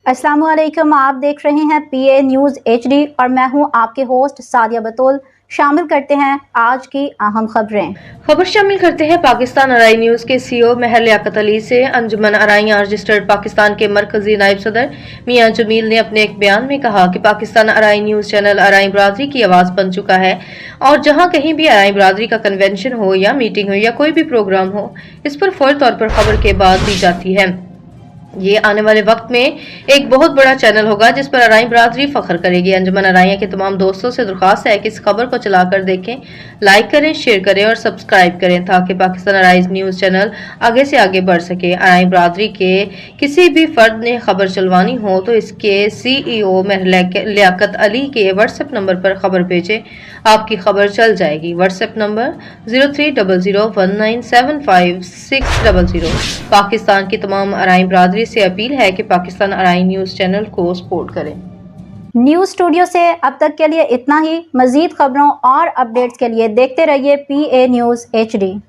अस्सलाम वालेकुम। आप देख रहे हैं PA न्यूज़ HD और मैं हूं आपके होस्ट सादिया बतूल। शामिल करते हैं आज की अहम खबर शामिल करते हैं पाकिस्तान अराई न्यूज़ के CEO महर लियाकत अली से। अंजुमन अराइयां रजिस्टर्ड पाकिस्तान के मरकजी नायब सदर मियां जमील ने अपने एक बयान में कहा कि पाकिस्तान अराई न्यूज़ चैनल अराई बरादरी की आवाज़ बन चुका है और जहां कहीं भी अराई बरादरी का कन्वेंशन हो या मीटिंग हो या कोई भी प्रोग्राम हो, इस पर फौरी तौर पर खबर के बाद दी जाती है। ये आने वाले वक्त में एक बहुत बड़ा चैनल होगा जिस पर अराई बरादरी फख्र करेगी। अंजुमन अराइया के तमाम दोस्तों से दरख्वास्त है कि इस खबर को चलाकर देखें, लाइक करें, शेयर करें और सब्सक्राइब करें ताकि पाकिस्तान अराई न्यूज़ चैनल आगे से आगे बढ़ सके। अराई बरादरी के किसी भी फर्द ने खबर चलवानी हो तो इसके CEO महर लियाकत अली के व्हाट्सएप नंबर पर खबर भेजें, आपकी खबर चल जाएगी। WhatsApp number 0300197560। पाकिस्तान की तमाम अराई बरादरी से अपील है कि पाकिस्तान अराई न्यूज़ चैनल को सपोर्ट करें। न्यूज़ स्टूडियो से अब तक के लिए इतना ही। मज़ीद खबरों और अपडेट्स के लिए देखते रहिए PA न्यूज़ HD।